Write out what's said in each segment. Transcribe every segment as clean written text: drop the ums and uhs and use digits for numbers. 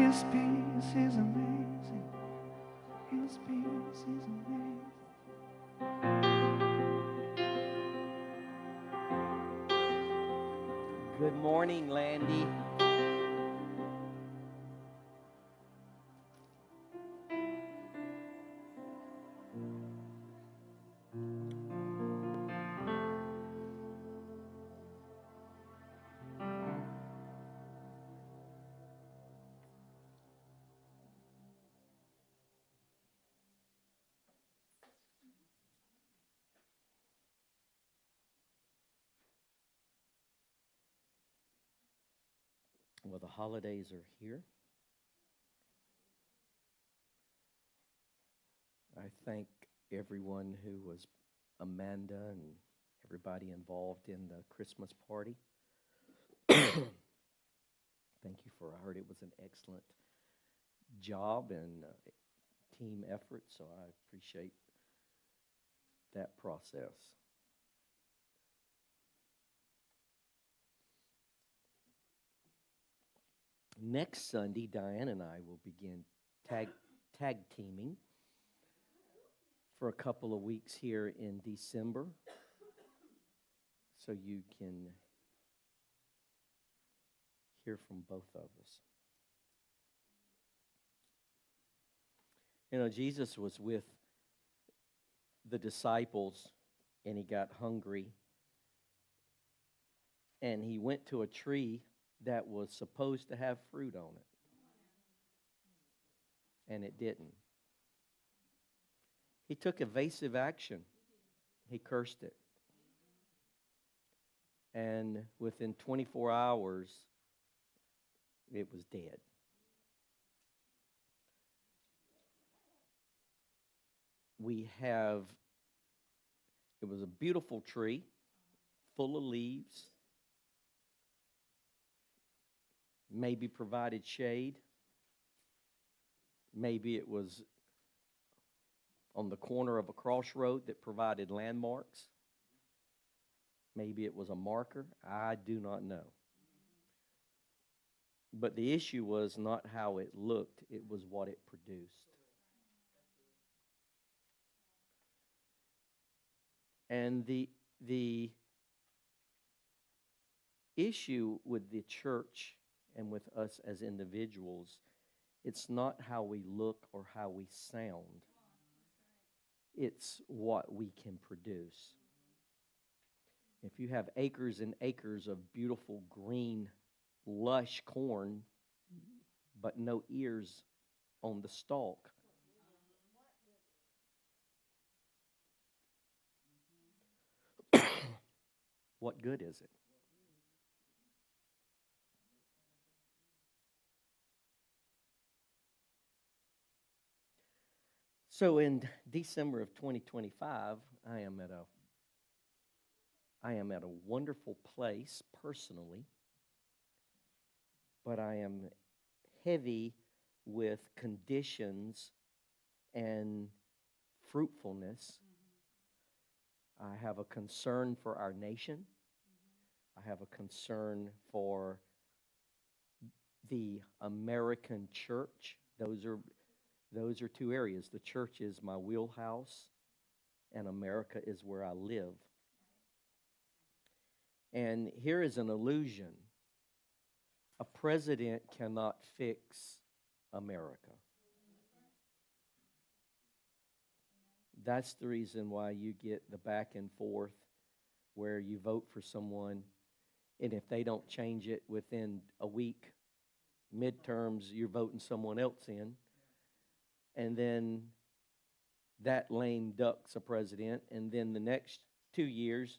His peace is amazing. His peace is amazing. Good morning, Landy. Well, the holidays are here. I thank everyone who was Amanda and everybody involved in the Christmas party. Thank you for, I heard it was an excellent job and team effort, so I appreciate that process. Next Sunday, Diane and I will begin tag teaming for a couple of weeks here in December, so you can hear from both of us. You know, Jesus was with the disciples, and he got hungry, and he went to a tree that was supposed to have fruit on it, and it didn't. He took evasive action. He cursed it. And within 24 hours, it was dead. It was a beautiful tree, full of leaves, maybe provided shade. Maybe it was on the corner of a crossroad that provided landmarks. Maybe it was a marker. I do not know. But the issue was not how it looked, it was what it produced. And the issue with the church and with us as individuals, it's not how we look or how we sound. It's what we can produce. If you have acres and acres of beautiful green, lush corn, but no ears on the stalk, what good is it? So in December of 2025, I am at a wonderful place personally, but I am heavy with conditions and fruitfulness. I have a concern for our nation. I have a concern for the American church. Those are two areas. The church is my wheelhouse, and America is where I live. And here is an illusion. A president cannot fix America. That's the reason why you get the back and forth where you vote for someone, and if they don't change it within a week, midterms, you're voting someone else in. And then that lame duck's a president, and then the next 2 years,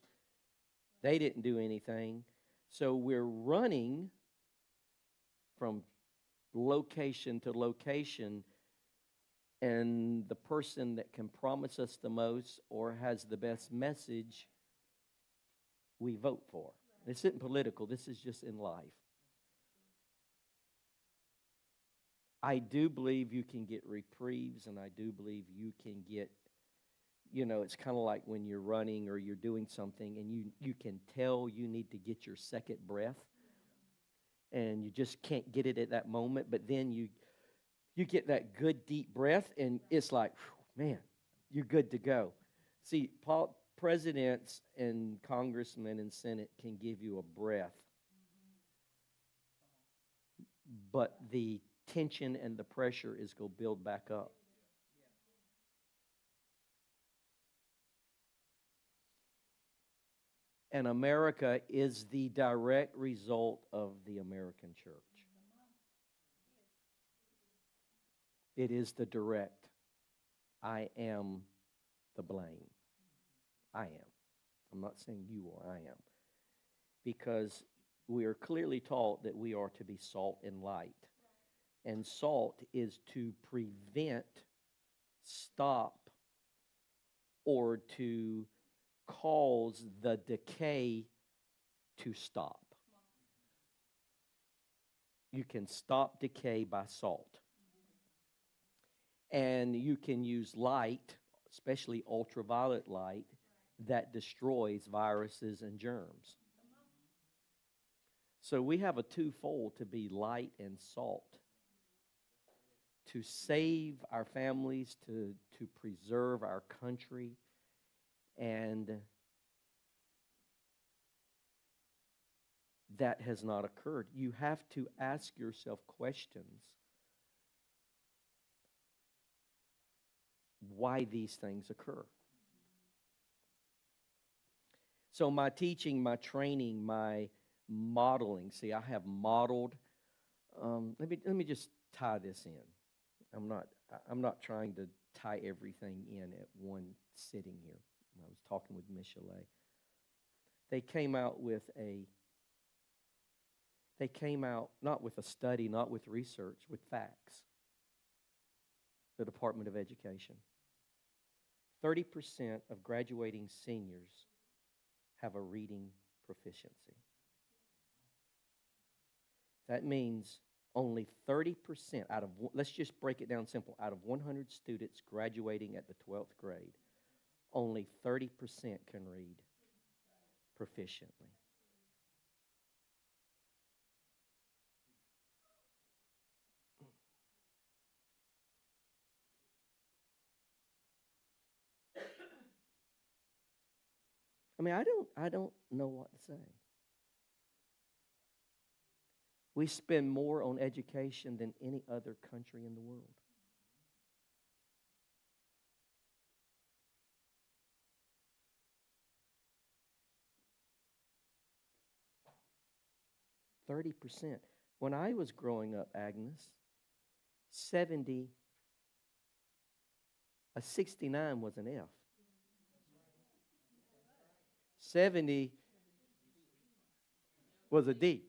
they didn't do anything. So we're running from location to location, and the person that can promise us the most or has the best message, we vote for. This isn't political. This is just in life. I do believe you can get reprieves, and I do believe you can get, it's kind of like when you're running or you're doing something, and you can tell you need to get your second breath. and you just can't get it at that moment, but then you get that good deep breath, and it's like, whew, man, you're good to go. See, presidents and congressmen and senate can give you a breath, but the tension and the pressure is going to build back up. And America is the direct result of the American church. It is the direct. I am the blame. I am. I'm not saying you are, I am. Because we are clearly taught that we are to be salt and light. And salt is to prevent, stop, or to cause the decay to stop. You can stop decay by salt. And you can use light, especially ultraviolet light, that destroys viruses and germs. So we have a twofold to be light and salt. To save our families, to preserve our country, and that has not occurred. You have to ask yourself questions. Why these things occur. So my teaching, my training, my modeling. See, I have modeled. Let me just tie this in. I'm not trying to tie everything in at one sitting here. I was talking with Miss Chalet. They came out not with a study, not with research, with facts. The Department of Education. 30% of graduating seniors have a reading proficiency. That means only 30% out of, let's just break it down simple, out of 100 students graduating at the 12th grade, only 30% can read proficiently. I mean, I don't know what to say. We spend more on education than any other country in the world. %. When I was growing up, Agnes, 69 was an F. 70 was a D.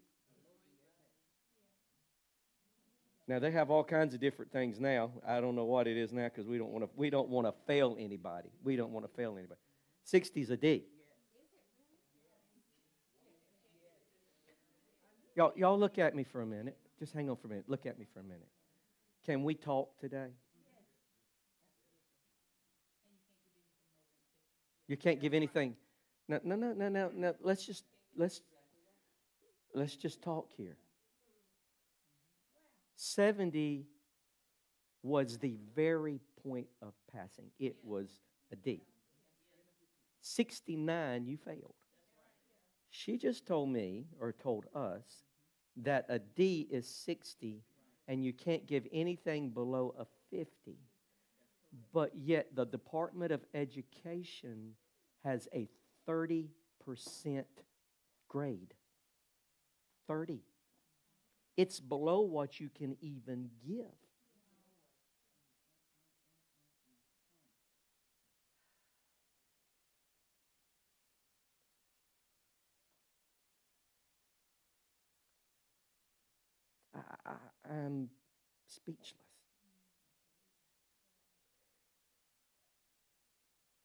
Now they have all kinds of different things now. I don't know what it is now because we don't want to fail anybody. We don't want to fail anybody. 60 is a D. Y'all look at me for a minute. Just hang on for a minute. Look at me for a minute. Can we talk today? You can't give anything. No. Let's just talk here. 70 was the very point of passing. It was a D. 69, you failed. She just told me, or told us, that a D is 60, and you can't give anything below a 50. But yet the Department of Education has a 30% grade. 30. It's below what you can even give. I'm speechless.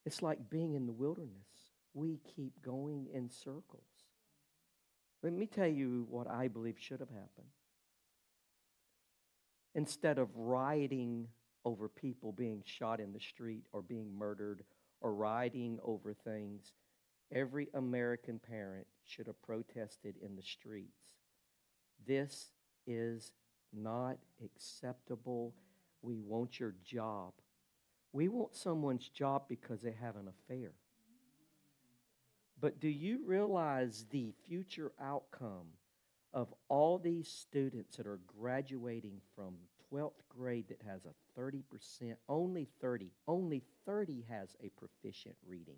It's like being in the wilderness. We keep going in circles. Let me tell you what I believe should have happened. Instead of rioting over people being shot in the street or being murdered or rioting over things, every American parent should have protested in the streets This is not acceptable. We want your job. We want someone's job because they have an affair. But do you realize the future outcome of all these students that are graduating from 12th grade that has a 30%, only 30 has a proficient reading.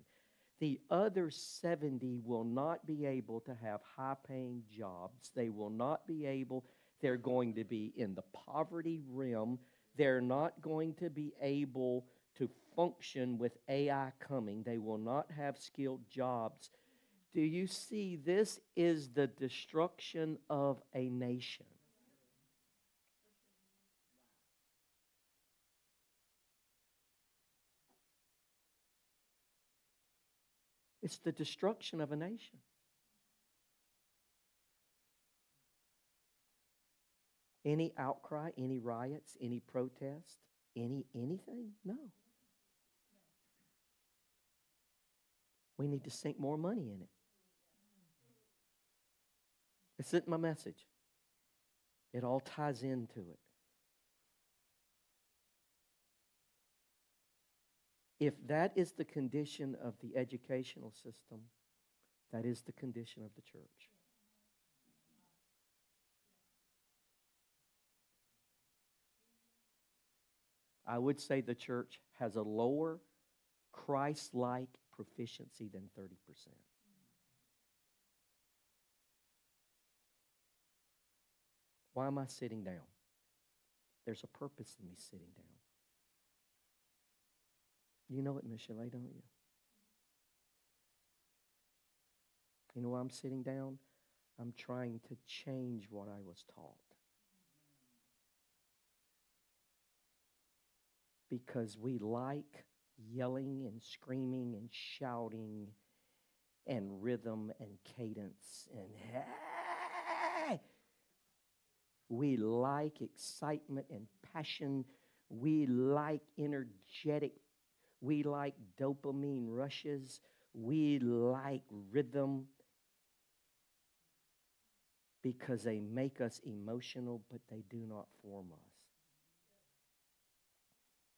The other 70 will not be able to have high-paying jobs. They will not be able, they're going to be in the poverty realm. They're not going to be able to function with AI coming. They will not have skilled jobs. Do you see? This is the destruction of a nation. It's the destruction of a nation. Any outcry, any riots, any protest, anything? No. We need to sink more money in it. This isn't my message. It all ties into it. If that is the condition of the educational system, that is the condition of the church. I would say the church has a lower Christ-like proficiency than 30%. Why am I sitting down? There's a purpose in me sitting down. You know it, Michelle, don't you? You know why I'm sitting down? I'm trying to change what I was taught. Because we like yelling and screaming and shouting and rhythm and cadence and hey! We like excitement and passion. We like energetic. We like dopamine rushes. We like rhythm because they make us emotional, but they do not form us.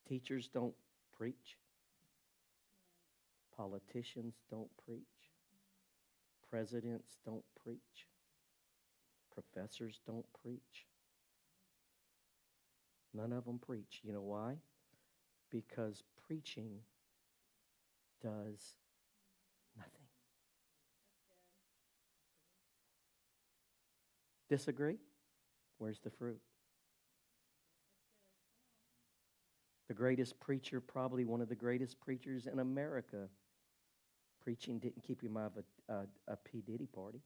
Teachers don't preach. Politicians don't preach. Presidents don't preach. Professors don't preach. None of them preach. You know why? Because preaching does nothing. Disagree? Where's the fruit? The greatest preacher, probably one of the greatest preachers in America, preaching didn't keep him out of a P. Diddy party.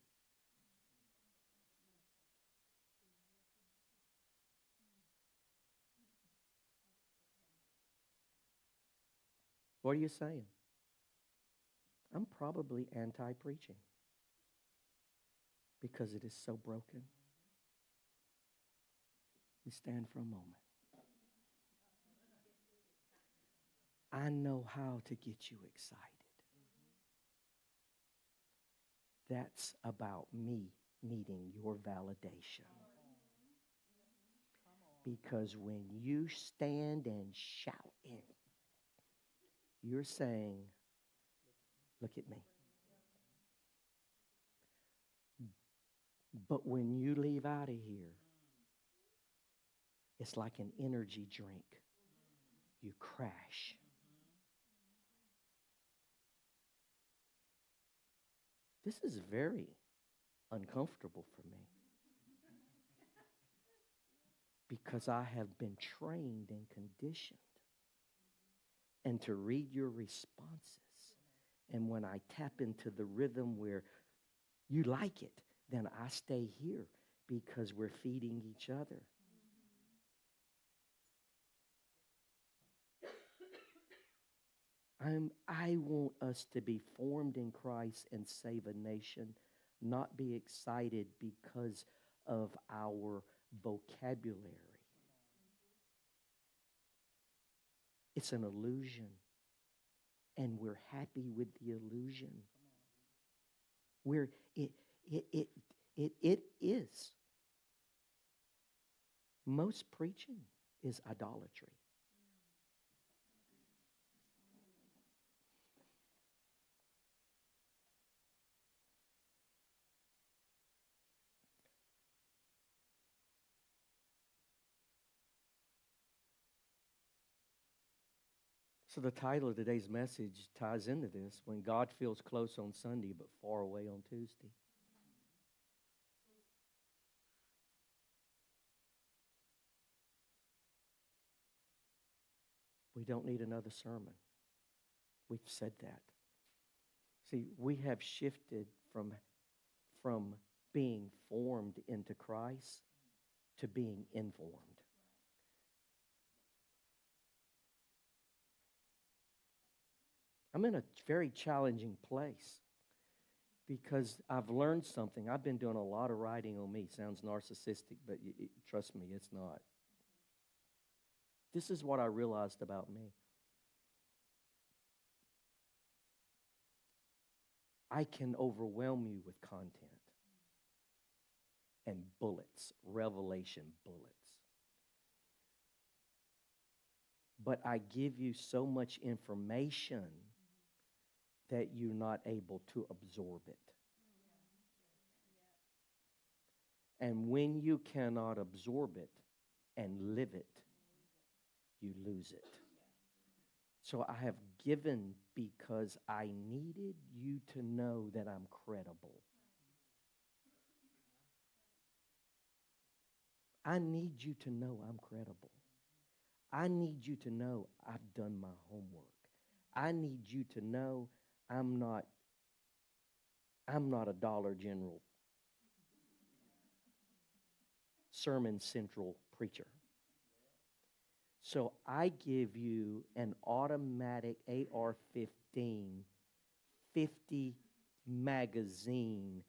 What are you saying? I'm probably anti-preaching because it is so broken. We stand for a moment. I know how to get you excited. That's about me needing your validation. Because when you stand and shout in, you're saying, look at me. But when you leave out of here, it's like an energy drink. You crash. This is very uncomfortable for me because I have been trained and conditioned and to read your responses. And when I tap into the rhythm where you like it, then I stay here because we're feeding each other. I want us to be formed in Christ and save a nation, not be excited because of our vocabulary. It's an illusion, and we're happy with the illusion. It is. Most preaching is idolatry. So the title of today's message ties into this: when God feels close on Sunday but far away on Tuesday. We don't need another sermon. We've said that. See, we have shifted from being formed into Christ to being informed. I'm in a very challenging place because I've learned something. I've been doing a lot of writing on me. Sounds narcissistic, but trust me, it's not. This is what I realized about me. I can overwhelm you with content and bullets, revelation bullets. But I give you so much information that you're not able to absorb it. And when you cannot absorb it and live it, you lose it. So I have given because I needed you to know that I'm credible. I need you to know I'm credible. I need you to know I've done my homework. I need you to know I'm not a Dollar General Sermon Central preacher. So I give you an automatic AR-15 50 magazine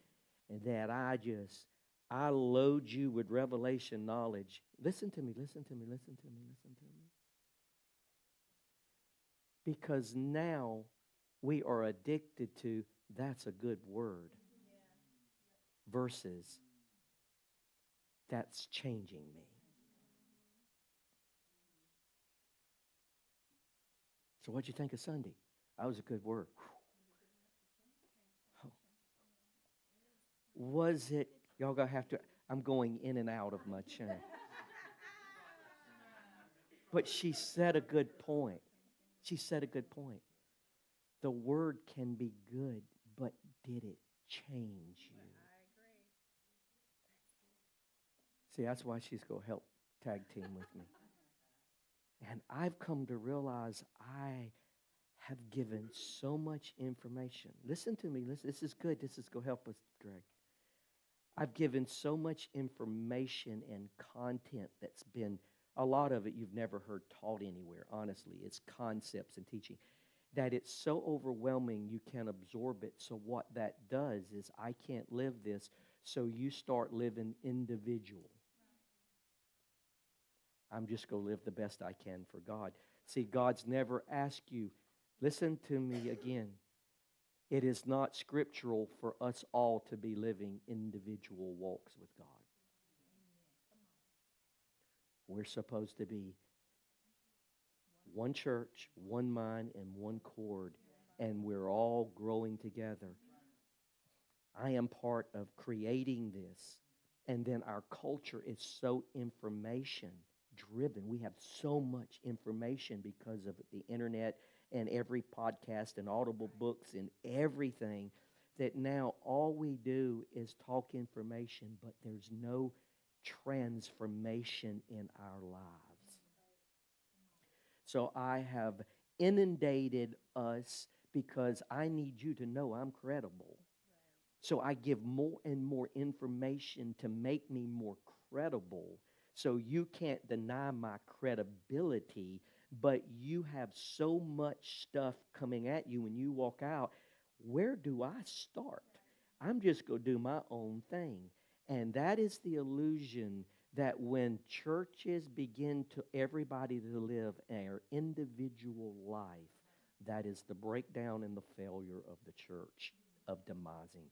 that I load you with revelation knowledge. Listen to me, listen to me, listen to me, listen to me. Because now we are addicted to that's a good word versus that's changing me. So what'd you think of Sunday? That was a good word. Oh. Was it, y'all gonna have to, I'm going in and out of my chair. But she said a good point. She said a good point. The word can be good, but did it change you? See, that's why she's going to help tag team with me. And I've come to realize I have given so much information. Listen to me. Listen, this is good. This is going to help us, Greg. I've given so much information and content that's been, a lot of it you've never heard taught anywhere, honestly. It's concepts and teaching. That it's so overwhelming you can't absorb it. So what that does is I can't live this, so you start living individual. I'm just going to live the best I can for God. See, God's never asked you, listen to me again. It is not scriptural for us all to be living individual walks with God. We're supposed to be one church, one mind, and one cord, and we're all growing together. I am part of creating this, and then our culture is so information driven. We have so much information because of the internet and every podcast and audible books and everything that now all we do is talk information, but there's no transformation in our lives. So I have inundated us because I need you to know I'm credible. So I give more and more information to make me more credible. So you can't deny my credibility, but you have so much stuff coming at you when you walk out. Where do I start? I'm just going to do my own thing. And that is the illusion that when churches begin to everybody to live their individual life, that is the breakdown and the failure of the church, of demising.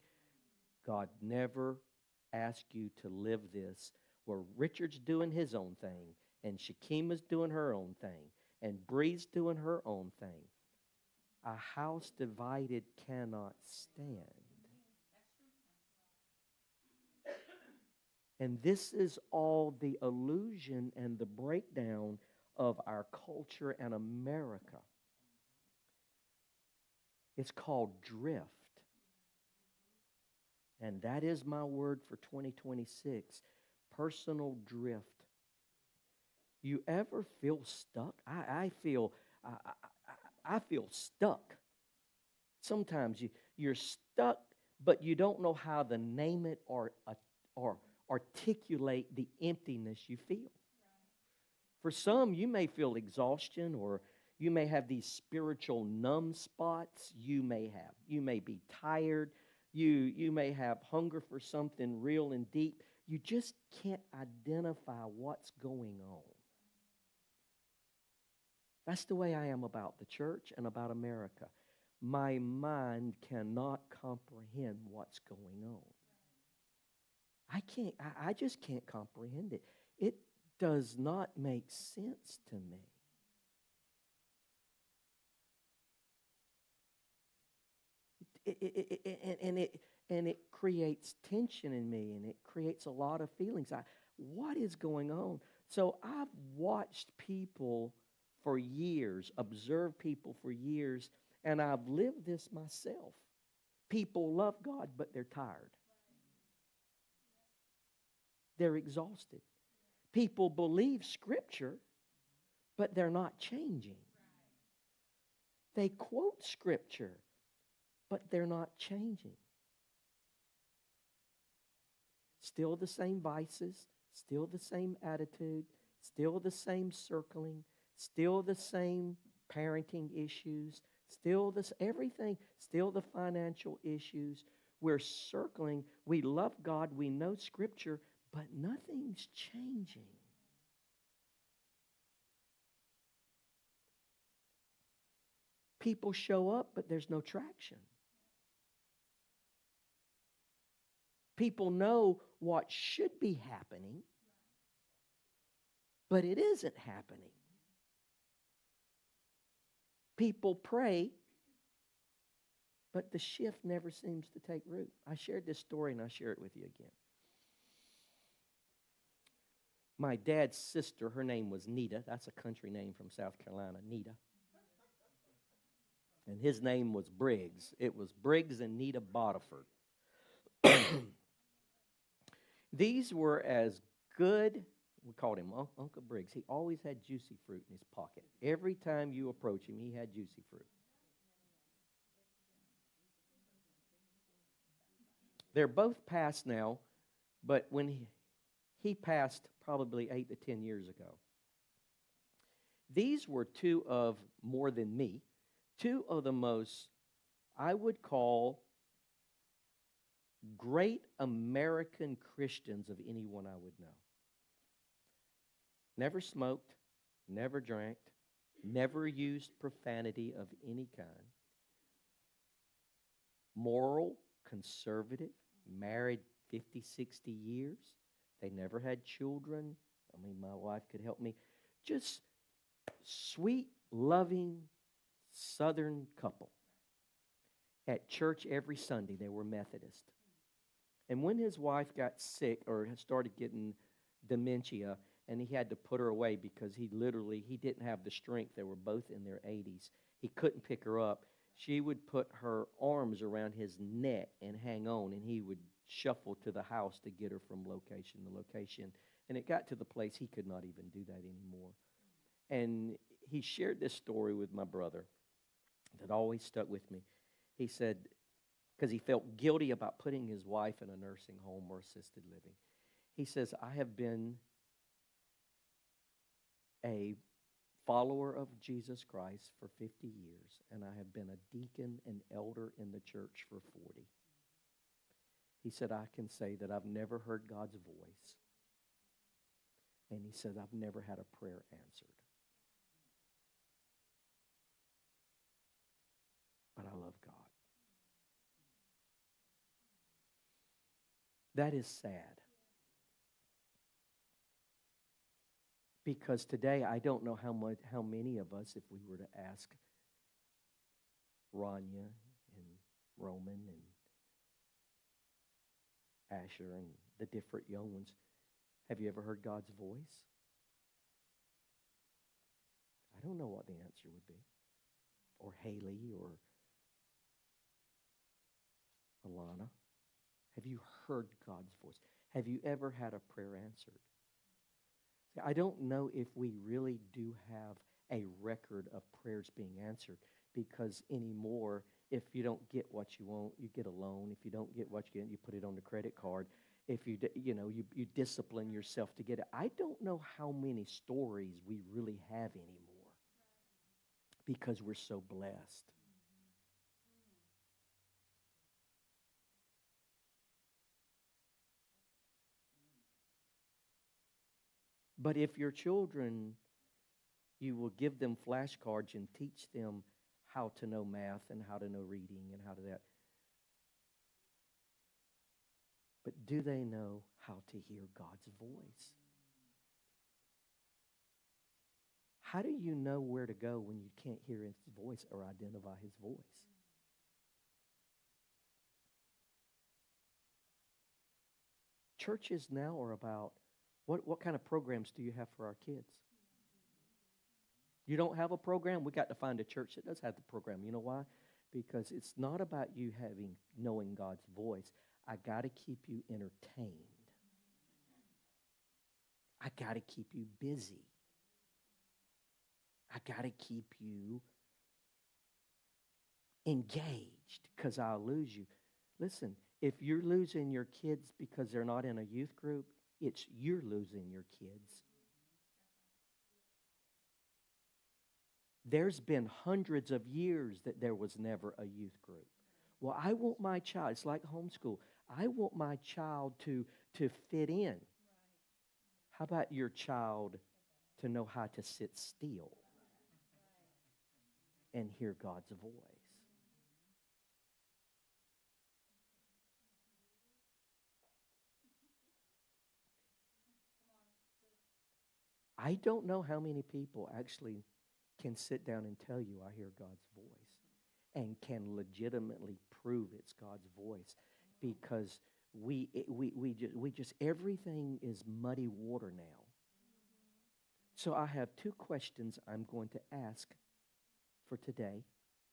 God never asked you to live this where Richard's doing his own thing, and Shakima's doing her own thing, and Bree's doing her own thing. A house divided cannot stand. And this is all the illusion and the breakdown of our culture and America. It's called drift. And that is my word for 2026, personal drift. You ever feel stuck? I feel stuck. Sometimes you're stuck, but you don't know how to name it or articulate the emptiness you feel. For some, you may feel exhaustion, or you may have these spiritual numb spots. You may be tired. You may have hunger for something real and deep. You just can't identify what's going on. That's the way I am about the church and about America. My mind cannot comprehend what's going on. I just can't comprehend it. It does not make sense to me. And it creates tension in me, and it creates a lot of feelings. What is going on? So I've watched people for years, observed people for years, and I've lived this myself. People love God, but they're tired. They're exhausted. People believe Scripture, but they're not changing. They quote Scripture, but they're not changing. Still the same vices, still the same attitude, still the same circling, still the same parenting issues, still this everything, still the financial issues. We're circling. We love God. We know Scripture, but nothing's changing. People show up, but there's no traction. People know what should be happening, but it isn't happening. People pray, but the shift never seems to take root. I shared this story, and I'll share it with you again. My dad's sister, her name was Nita. That's a country name from South Carolina, Nita. And his name was Briggs. It was Briggs and Nita Bodiford. These were as good, we called him Uncle Briggs. He always had juicy fruit in his pocket. Every time you approach him, he had juicy fruit. They're both passed now, but when he passed probably 8 to 10 years ago. These were two of, more than me, two of the most, I would call, great American Christians of anyone I would know. Never smoked, never drank, never used profanity of any kind. Moral, conservative, married 50, 60 years. They never had children. I mean, my wife could help me. Just sweet, loving, Southern couple. At church every Sunday, they were Methodist. And when his wife got sick or started getting dementia, and he had to put her away because he didn't have the strength. They were both in their 80s. He couldn't pick her up. She would put her arms around his neck and hang on, and he would shuffle to the house to get her from location to location. And it got to the place he could not even do that anymore. And he shared this story with my brother that always stuck with me. He said, because he felt guilty about putting his wife in a nursing home or assisted living. He says, I have been a follower of Jesus Christ for 50 years, and I have been a deacon and elder in the church for 40. He said, I can say that I've never heard God's voice. And he said, I've never had a prayer answered. But I love God. That is sad. Because today, I don't know how many of us, if we were to ask Rania and Roman and Asher and the different young ones, have you ever heard God's voice? I don't know what the answer would be. Or Haley or Alana. Have you heard God's voice? Have you ever had a prayer answered? See, I don't know if we really do have a record of prayers being answered, because anymore, if you don't get what you want, you get a loan. If you don't get what you get, you put it on the credit card. If you discipline yourself to get it. I don't know how many stories we really have anymore because we're so blessed. But if your children, you will give them flashcards and teach them how to know math and how to know reading and how to that. But do they know how to hear God's voice? How do you know where to go when you can't hear his voice or identify his voice? Churches now are about, what kind of programs do you have for our kids? You don't have a program? We got to find a church that does have the program. You know why? Because it's not about you knowing God's voice. I got to keep you entertained. I got to keep you busy. I got to keep you engaged, because I'll lose you. Listen, if you're losing your kids because they're not in a youth group, it's you're losing your kids. There's been hundreds of years that there was never a youth group. Well, I want my child, it's like homeschool. I want my child to fit in. How about your child to know how to sit still and hear God's voice? I don't know how many people actually can sit down and tell you, I hear God's voice, and can legitimately prove it's God's voice, because we just everything is muddy water now. So I have two questions I'm going to ask for today.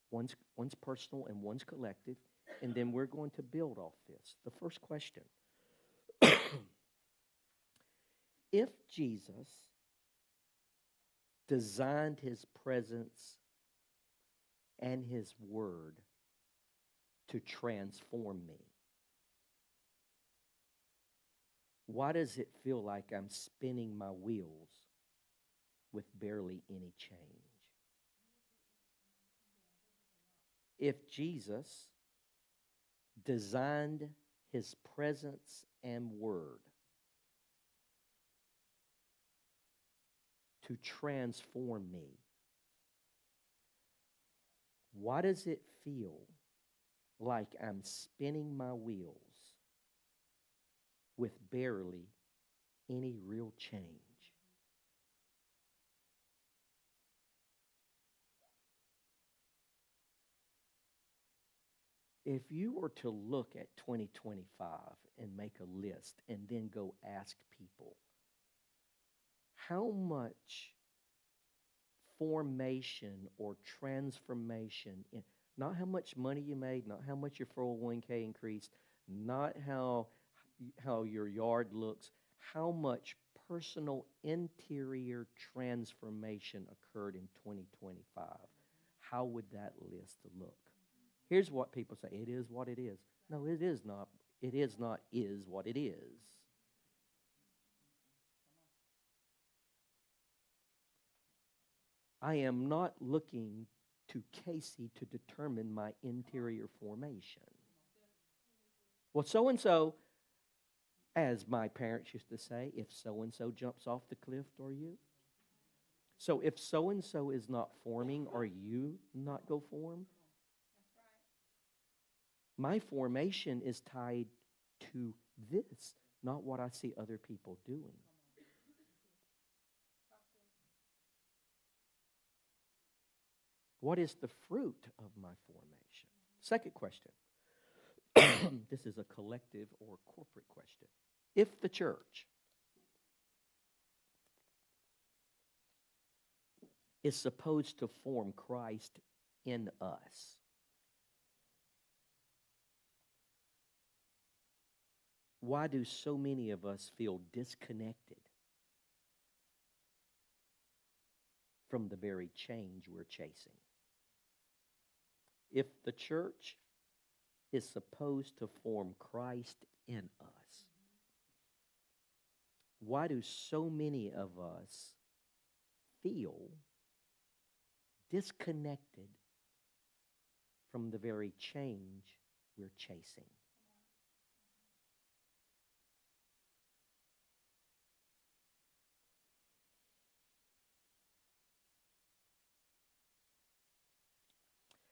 One's personal and one's collective, and then we're going to build off this. The first question: if Jesus designed his presence and his word to transform me, why does it feel like I'm spinning my wheels with barely any change? If Jesus designed his presence and word to transform me, why does it feel like I'm spinning my wheels with barely any real change? If you were to look at 2025 and make a list and then go ask people, how much formation or transformation, not how much money you made, not how much your 401k increased, not how your yard looks, how much personal interior transformation occurred in 2025, how would that list look? Here's what people say: it is what it is. No, it is not. It is not is what it is. I am not looking to Casey to determine my interior formation. Well, so-and-so, as my parents used to say, if so-and-so jumps off the cliff, are you? So if so-and-so is not forming, are you not go form? My formation is tied to this, not what I see other people doing. What is the fruit of my formation? Second question. This is a collective or corporate question. If the church is supposed to form Christ in us, why do so many of us feel disconnected from the very change we're chasing? If the church is supposed to form Christ in us, why do so many of us feel disconnected from the very change we're chasing?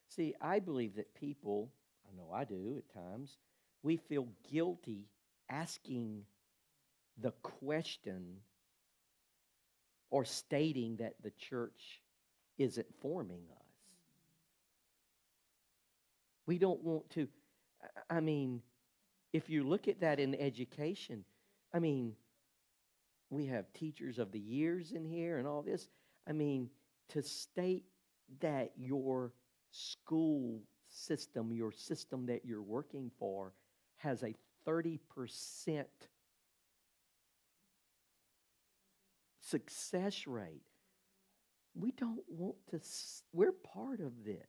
See, I believe that people, I know I do at times, we feel guilty asking the question or stating that the church isn't forming us. We don't want to, I mean, if you look at that in education, I mean, we have teachers of the years in here and all this. I mean, to state that your school system, your system that you're working for, has a 30% success rate. We don't want to, we're part of this.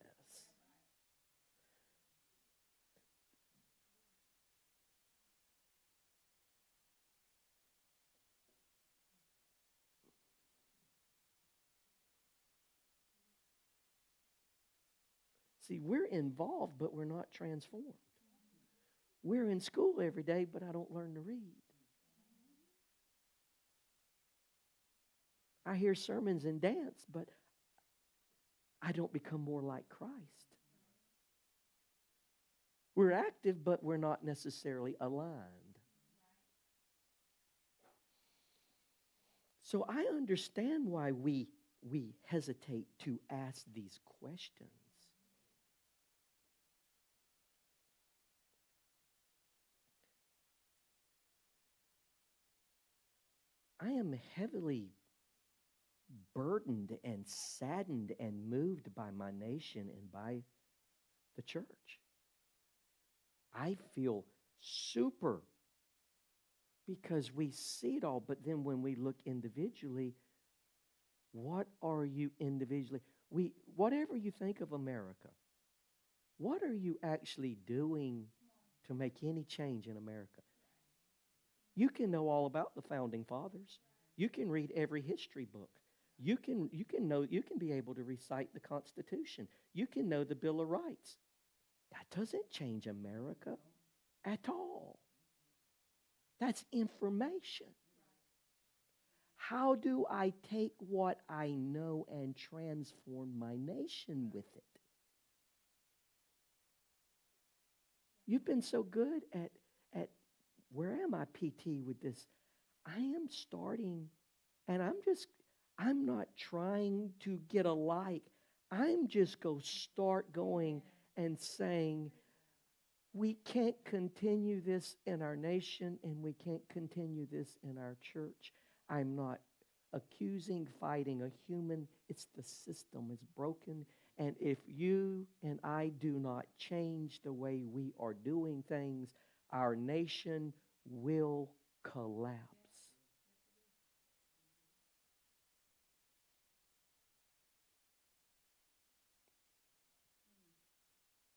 See, we're involved, but we're not transformed. We're in school every day, but I don't learn to read. I hear sermons and dance, but I don't become more like Christ. We're active, but we're not necessarily aligned. So I understand why we hesitate to ask these questions. I am heavily burdened and saddened and moved by my nation and by the church. I feel super because we see it all, but then when we look individually, what are you individually? Whatever you think of America, what are you actually doing to make any change in America? You can know all about the founding fathers. You can read every history book. You can be able to recite the Constitution. You can know the Bill of Rights. That doesn't change America at all. That's information. How do I take what I know and transform my nation with it? You've been so good at where am I, PT, with this? I am starting, and I'm not trying to get a like. I'm just going to start going and saying, we can't continue this in our nation, and we can't continue this in our church. I'm not accusing, fighting a human. It's the system. It's broken. And if you and I do not change the way we are doing things, our nation will collapse.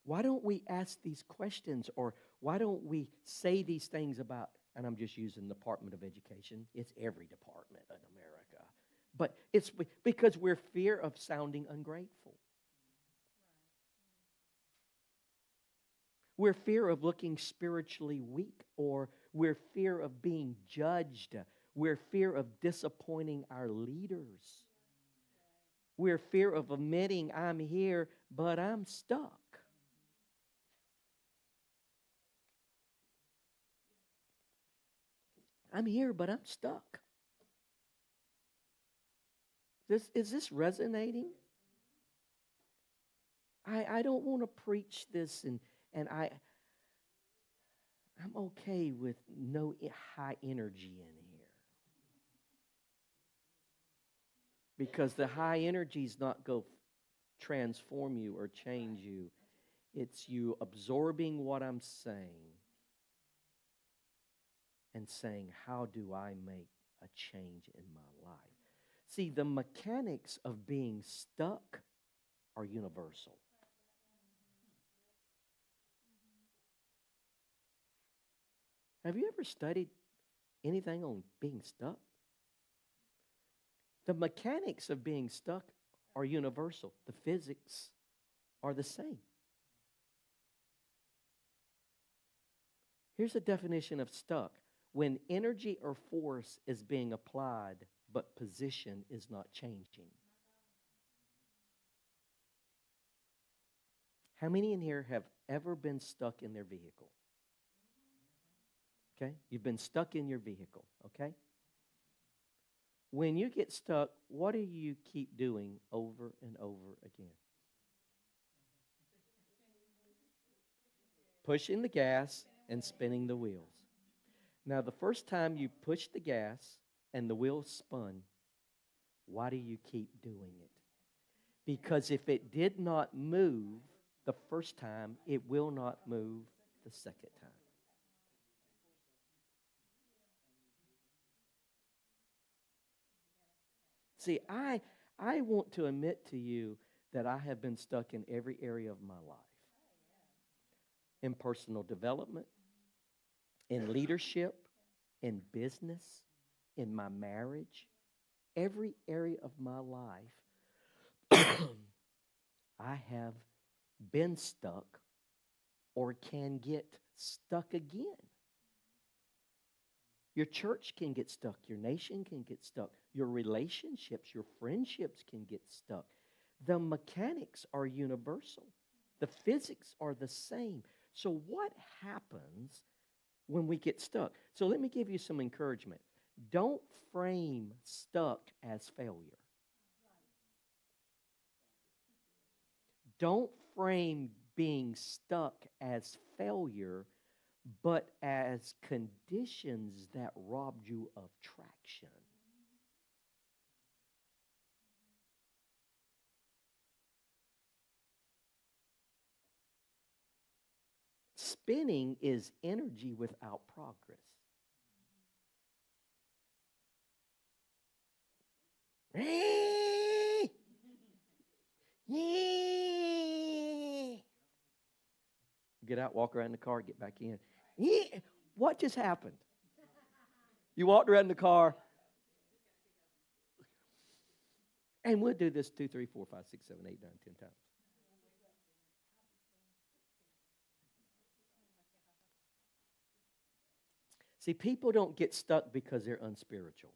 Why don't we ask these questions, or why don't we say these things about, and I'm just using the Department of Education, it's every department in America, but it's because we're fear of sounding ungrateful. We're fear of looking spiritually weak, or we're fear of being judged. We're fear of disappointing our leaders. We're fear of admitting I'm here, but I'm stuck. I'm here, but I'm stuck. Is this resonating? I don't want to preach this, and I'm okay with no high energy in here. Because the high energy is not going to transform you or change you. It's you absorbing what I'm saying and saying, how do I make a change in my life? See, the mechanics of being stuck are universal. Have you ever studied anything on being stuck? The mechanics of being stuck are universal. The physics are the same. Here's a definition of stuck. When energy or force is being applied, but position is not changing. How many in here have ever been stuck in their vehicle? Okay? You've been stuck in your vehicle, okay? When you get stuck, what do you keep doing over and over again? Pushing the gas and spinning the wheels. Now, the first time you pushed the gas and the wheels spun, why do you keep doing it? Because if it did not move the first time, it will not move the second time. See, I want to admit to you that I have been stuck in every area of my life. In personal development, in leadership, in business, in my marriage, every area of my life, I have been stuck or can get stuck again. Your church can get stuck. Your nation can get stuck. Your relationships, your friendships can get stuck. The mechanics are universal. The physics are the same. So what happens when we get stuck? So let me give you some encouragement. Don't frame stuck as failure. Don't frame being stuck as failure, but as conditions that robbed you of traction. Spinning is energy without progress. Get out, walk around the car, get back in. What just happened? You walked around the car, and we'll do this 2, 3, 4, 5, 6, 7, 8, 9, 10 times. See, people don't get stuck because they're unspiritual.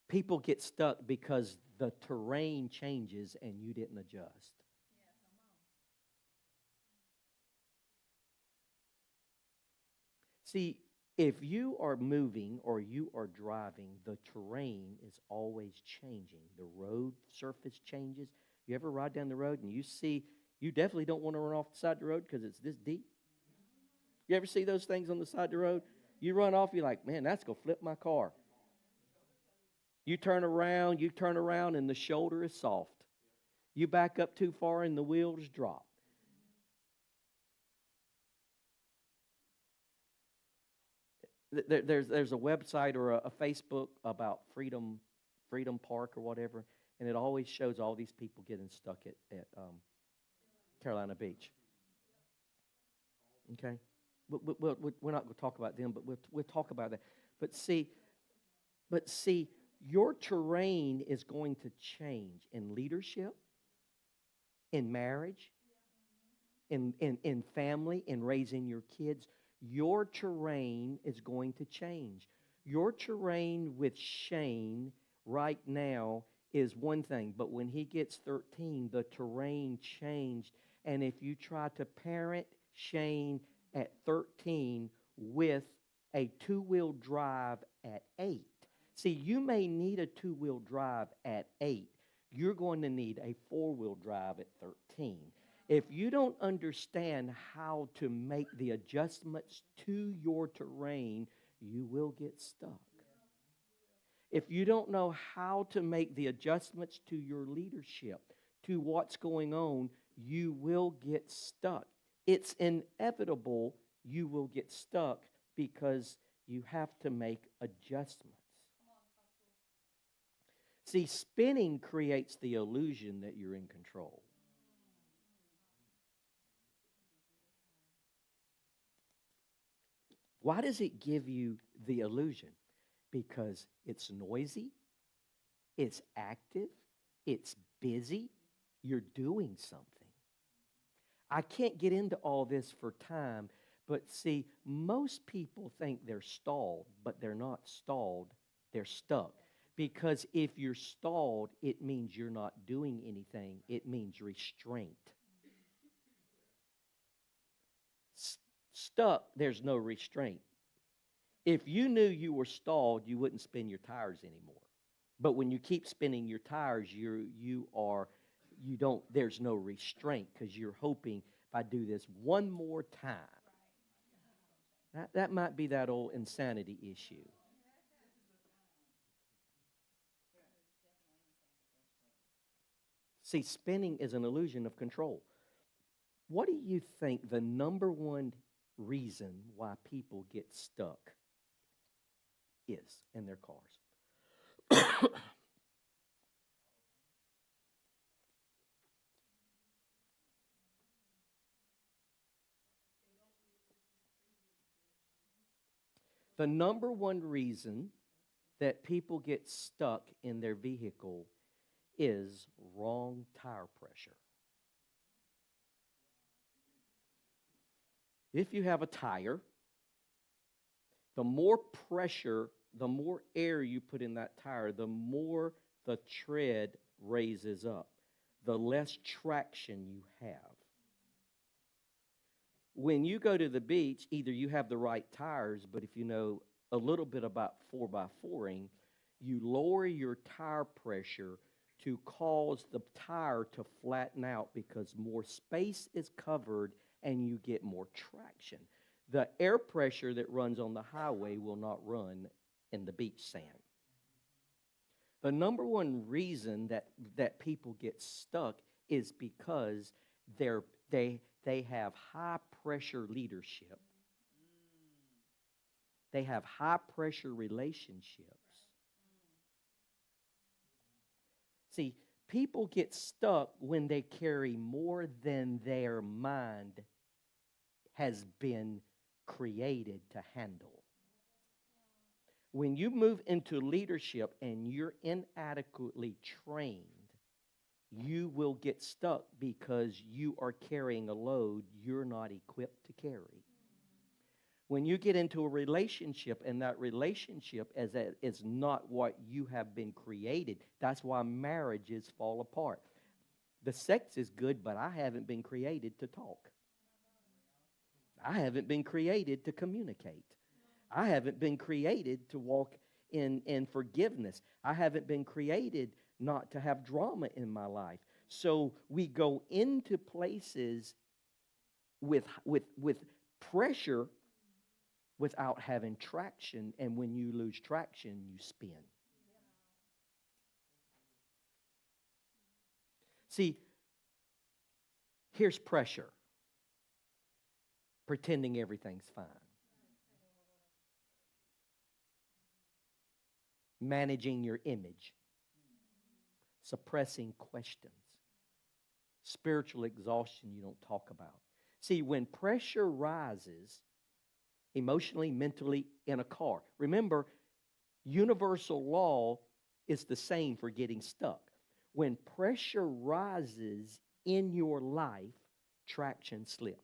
People get stuck because the terrain changes and you didn't adjust. See, if you are moving or you are driving, the terrain is always changing. The road surface changes. You ever ride down the road and you see, you definitely don't want to run off the side of the road because it's this deep. You ever see those things on the side of the road? You run off, you're like, man, that's going to flip my car. You turn around, and the shoulder is soft. You back up too far and the wheels drop. There's a website or a Facebook about Freedom Park or whatever, and it always shows all these people getting stuck at Carolina Beach. Okay? We're not going to talk about them, but we'll talk about that. But see, your terrain is going to change in leadership, in marriage, in family, in raising your kids. Your terrain is going to change. Your terrain with Shane right now is one thing, but when he gets 13, the terrain changed. And if you try to parent Shane at 13 with a two-wheel drive at 8, see, you may need a two-wheel drive at 8. you're going to need a four-wheel drive at 13. If you don't understand how to make the adjustments to your terrain, you will get stuck. If you don't know how to make the adjustments to your leadership, to what's going on, you will get stuck. It's inevitable you will get stuck because you have to make adjustments. See, spinning creates the illusion that you're in control. Why does it give you the illusion? Because it's noisy, it's active, it's busy, you're doing something. I can't get into all this for time, but see, most people think they're stalled, but they're not stalled, they're stuck. Because if you're stalled, it means you're not doing anything, it means restraint. Stuck, there's no restraint. If you knew you were stalled, you wouldn't spin your tires anymore. But when you keep spinning your tires, there's no restraint because you're hoping if I do this one more time. That might be that old insanity issue. See, spinning is an illusion of control. What do you think the number one reason why people get stuck is in their cars? The number one reason that people get stuck in their vehicle is wrong tire pressure. If you have a tire, the more pressure, the more air you put in that tire, the more the tread raises up, the less traction you have. When you go to the beach, either you have the right tires, but if you know a little bit about 4x4ing, you lower your tire pressure to cause the tire to flatten out because more space is covered and you get more traction. The air pressure that runs on the highway will not run in the beach sand. The number one reason that people get stuck is because they have high pressure leadership. They have high pressure relationships. See, people get stuck when they carry more than their mind has been created to handle. When you move into leadership and you're inadequately trained, you will get stuck because you are carrying a load you're not equipped to carry. When you get into a relationship and that relationship is not what you have been created, that's why marriages fall apart. The sex is good, but I haven't been created to talk. I haven't been created to communicate. I haven't been created to walk in forgiveness. I haven't been created not to have drama in my life. So we go into places with pressure without having traction, and when you lose traction, you spin. See, here's pressure. Pretending everything's fine. Managing your image. Suppressing questions. Spiritual exhaustion you don't talk about. See, when pressure rises, emotionally, mentally, in a car. Remember, universal law is the same for getting stuck. When pressure rises in your life, traction slips.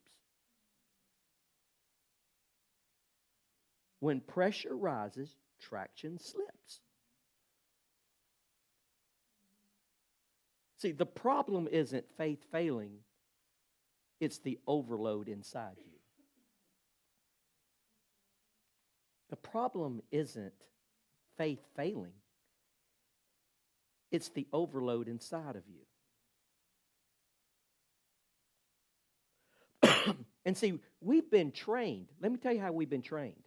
When pressure rises, traction slips. See, the problem isn't faith failing, it's the overload inside you. The problem isn't faith failing, It's the overload inside of you. And see, we've been trained. Let me tell you how we've been trained.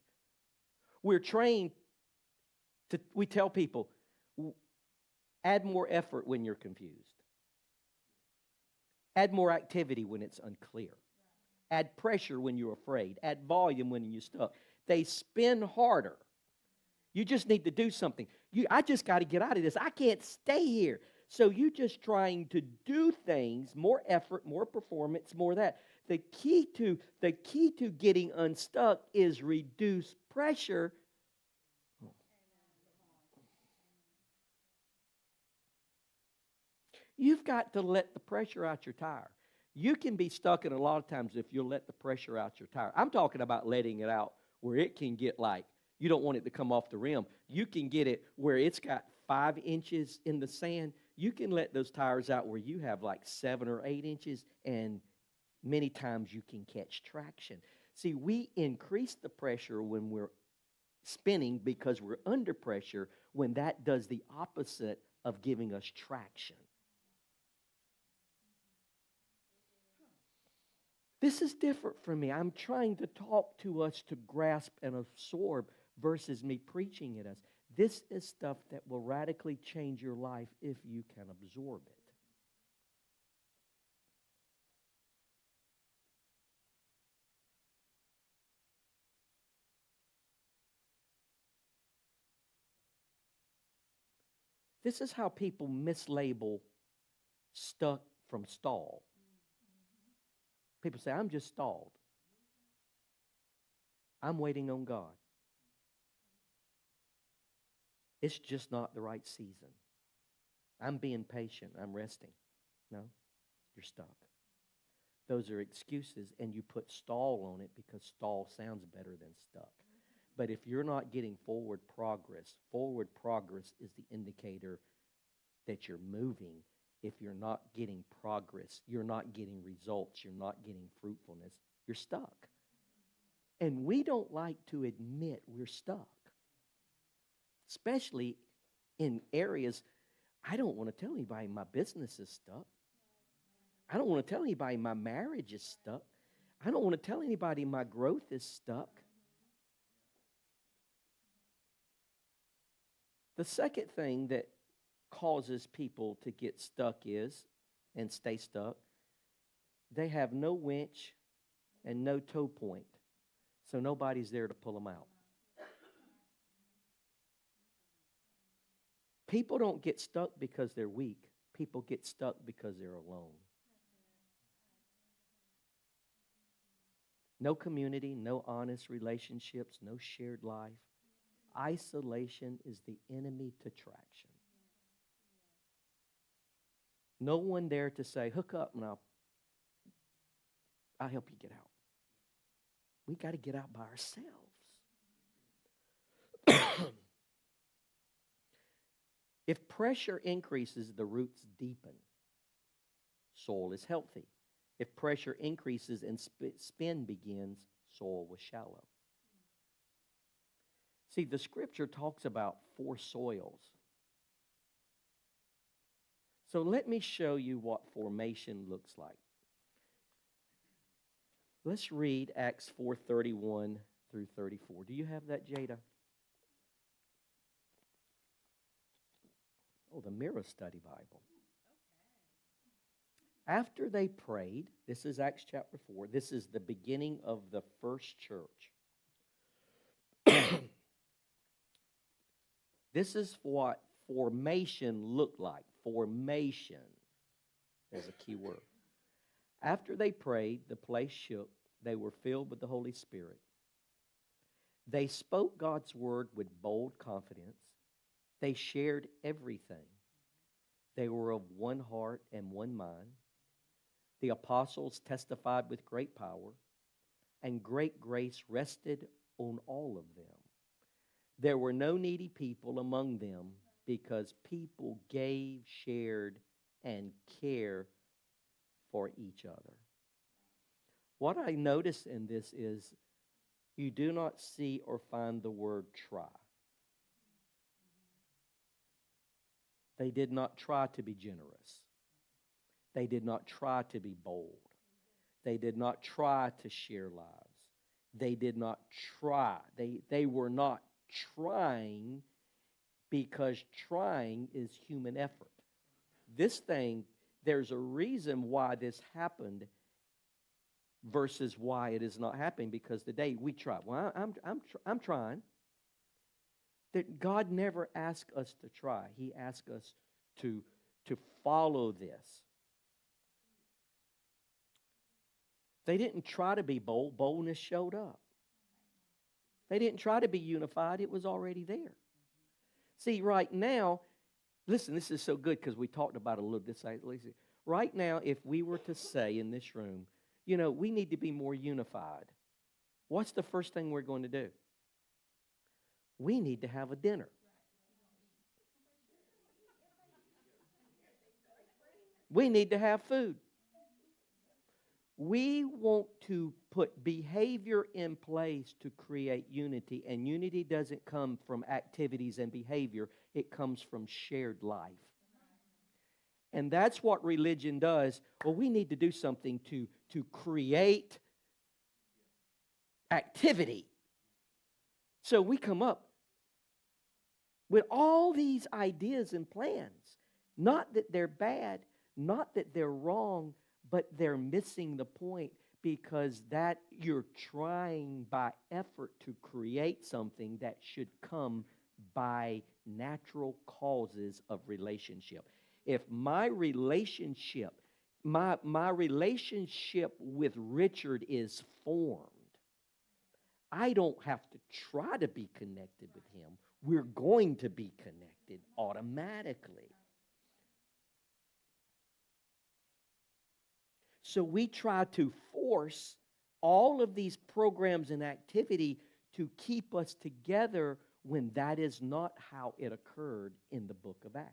We're trained we tell people, add more effort when you're confused. Add more activity when it's unclear. Add pressure when you're afraid. Add volume when you're stuck. They spin harder. You just need to do something. I just got to get out of this. I can't stay here. So you're just trying to do things, more effort, more performance, more of that. The key to getting unstuck is reduce pressure. You've got to let the pressure out your tire. You can be stuck in a lot of times if you'll let the pressure out your tire. I'm talking about letting it out where it can get like, you don't want it to come off the rim. You can get it where it's got 5 inches in the sand. You can let those tires out where you have like 7 or 8 inches, and many times you can catch traction. See, we increase the pressure when we're spinning because we're under pressure, when that does the opposite of giving us traction. This is different for me. I'm trying to talk to us to grasp and absorb versus me preaching at us. This is stuff that will radically change your life if you can absorb it. This is how people mislabel stuck from stall. People say, I'm just stalled. I'm waiting on God. It's just not the right season. I'm being patient. I'm resting. No, you're stuck. Those are excuses, and you put stall on it because stall sounds better than stuck. But if you're not getting forward progress is the indicator that you're moving. If you're not getting progress, you're not getting results, you're not getting fruitfulness, you're stuck. And we don't like to admit we're stuck, especially in areas. I don't want to tell anybody my business is stuck. I don't want to tell anybody my marriage is stuck. I don't want to tell anybody my growth is stuck. The second thing that causes people to get stuck and stay stuck, they have no winch and no tow point, so nobody's there to pull them out. People don't get stuck because they're weak. People get stuck because they're alone. No community, no honest relationships, no shared life. Isolation is the enemy to traction. No one there to say, hook up and I'll help you get out. We got to get out by ourselves. If pressure increases, the roots deepen. Soil is healthy. If pressure increases and spin begins, soil was shallow. See, the scripture talks about 4 soils. So let me show you what formation looks like. Let's read Acts 4:31 through 34. Do you have that, Jada? Oh, the Mirror Study Bible. After they prayed, this is Acts chapter 4. This is the beginning of the first church. This is what formation looked like. Formation is a key word. After they prayed, the place shook. They were filled with the Holy Spirit. They spoke God's word with bold confidence. They shared everything. They were of one heart and one mind. The apostles testified with great power, and great grace rested on all of them. There were no needy people among them because people gave, shared, and cared for each other. What I notice in this is you do not see or find the word try. They did not try to be generous. They did not try to be bold. They did not try to share lives. They did not try. They were not trying, because trying is human effort. This thing, there's a reason why this happened versus why it is not happening, because today we try. Well, I'm trying. That God never asked us to try. He asked us to follow this. They didn't try to be bold. Boldness showed up. They didn't try to be unified. It was already there. See, right now, listen, this is so good because we talked about it a little bit. Right now, if we were to say in this room, we need to be more unified, what's the first thing we're going to do? We need to have a dinner. We need to have food. We want to put behavior in place to create unity, and unity doesn't come from activities and behavior. It comes from shared life. And that's what religion does. Well, we need to do something to create activity. So we come up with all these ideas and plans. Not that they're bad, not that they're wrong, but they're missing the point, because that you're trying by effort to create something that should come by natural causes of relationship. If my relationship with Richard is formed, I don't have to try to be connected with him. We're going to be connected automatically. So we try to force all of these programs and activity to keep us together, when that is not how it occurred in the book of Acts.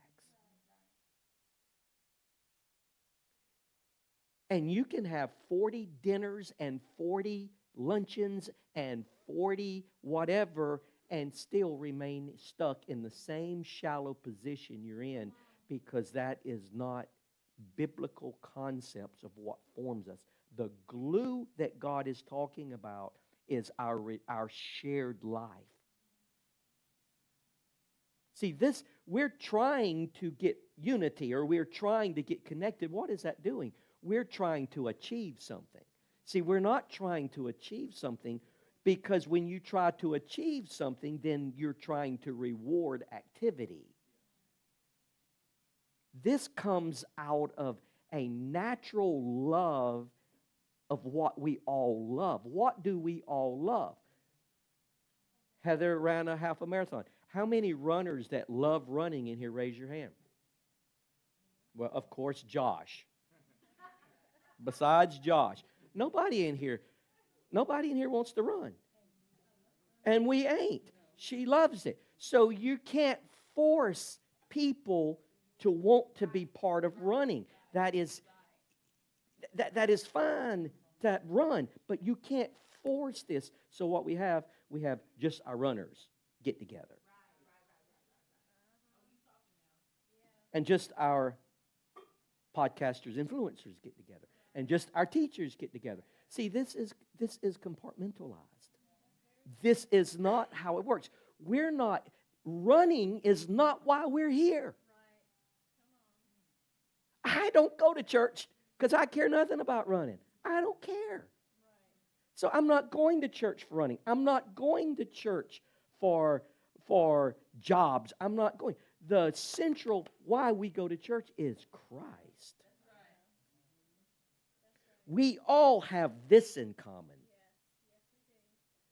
And you can have 40 dinners and 40 luncheons and 40 whatever and still remain stuck in the same shallow position you're in, because that is not biblical concepts of what forms us. The glue that God is talking about is our shared life. See, we're trying to get unity, or we're trying to get connected. What is that doing? We're trying to achieve something. See, we're not trying to achieve something, because when you try to achieve something, then you're trying to reward activity. This comes out of a natural love of what we all love. What do we all love? Heather ran a half a marathon. How many runners that love running in here, raise your hand? Well, of course, Josh. Besides Josh. Nobody in here wants to run. And we ain't. She loves it. So you can't force people to want to be part of running. That is fine to run, but you can't force this. So what we have just our runners get together. And just our podcasters, influencers get together. And just our teachers get together. See, this is compartmentalized. This is not how it works. Running is not why we're here. I don't go to church because I care nothing about running. I don't care. So I'm not going to church for running. I'm not going to church for jobs. I'm not going. The central why we go to church is Christ. We all have this in common.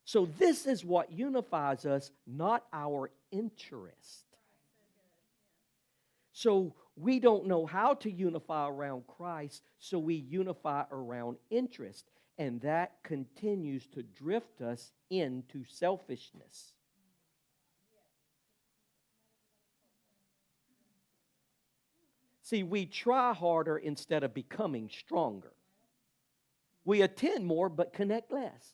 So this is what unifies us, not our interest. So we don't know how to unify around Christ, so we unify around interest. And that continues to drift us into selfishness. See, we try harder instead of becoming stronger. We attend more but connect less.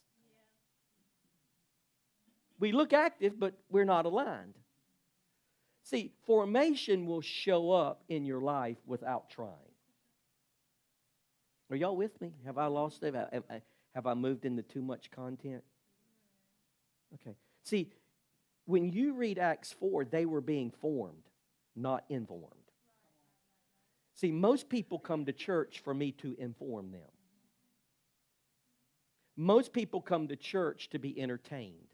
We look active, but we're not aligned. See, formation will show up in your life without trying. Are y'all with me? Have I lost it? Have I moved into too much content? Okay. See, when you read Acts 4, they were being formed, not informed. See, most people come to church for me to inform them. Most people come to church to be entertained.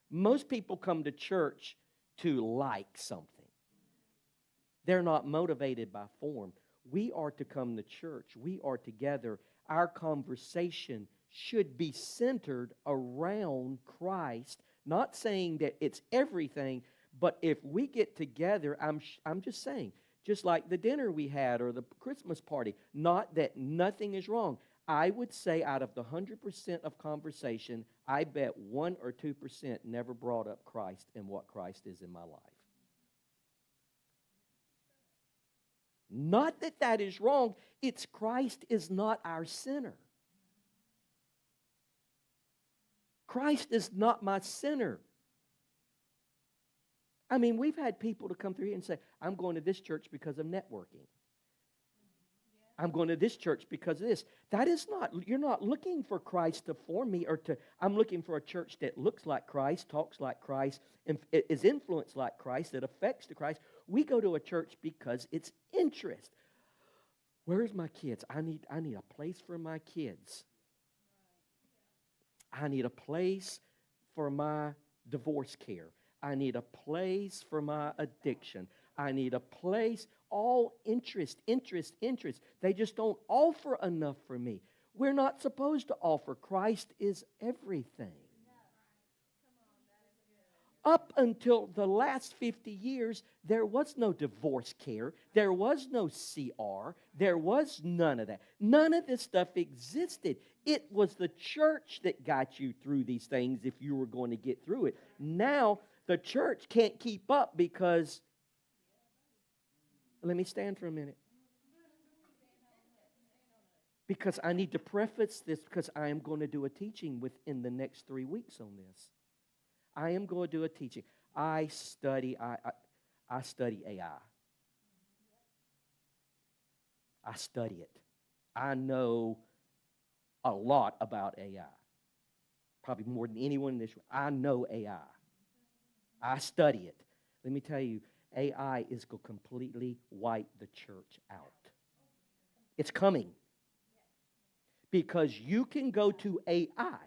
Most people come to church to like something. They're not motivated by form. We are to come to church. We are together. Our conversation should be centered around Christ. Not saying that it's everything, but if we get together, I'm just saying, just like the dinner we had or the Christmas party, not that nothing is wrong. I would say out of the 100% of conversation, I bet 1 or 2% never brought up Christ and what Christ is in my life. Not that that is wrong. It's Christ is not our center. Christ is not my center. I mean, we've had people to come through here and say, I'm going to this church because of networking. I'm going to this church because of this. That is not, you're not looking for Christ to form me I'm looking for a church that looks like Christ, talks like Christ, and is influenced like Christ, that affects the Christ. We go to a church because it's interest. Where's my kids? I need a place for my kids. I need a place for my divorce care. I need a place for my addiction. I need a place, all interest. They just don't offer enough for me. We're not supposed to offer. Christ is everything. Up until the last 50 years, there was no divorce care. There was no CR. There was none of that. None of this stuff existed. It was the church that got you through these things if you were going to get through it. Now, the church can't keep up because, let me stand for a minute. Because I need to preface this because I am going to do a teaching within the next 3 weeks on this. I am going to do a teaching. I study AI. I study it. I know a lot about AI. Probably more than anyone in this room. I know AI. I study it. Let me tell you, AI is going to completely wipe the church out. It's coming. Because you can go to AI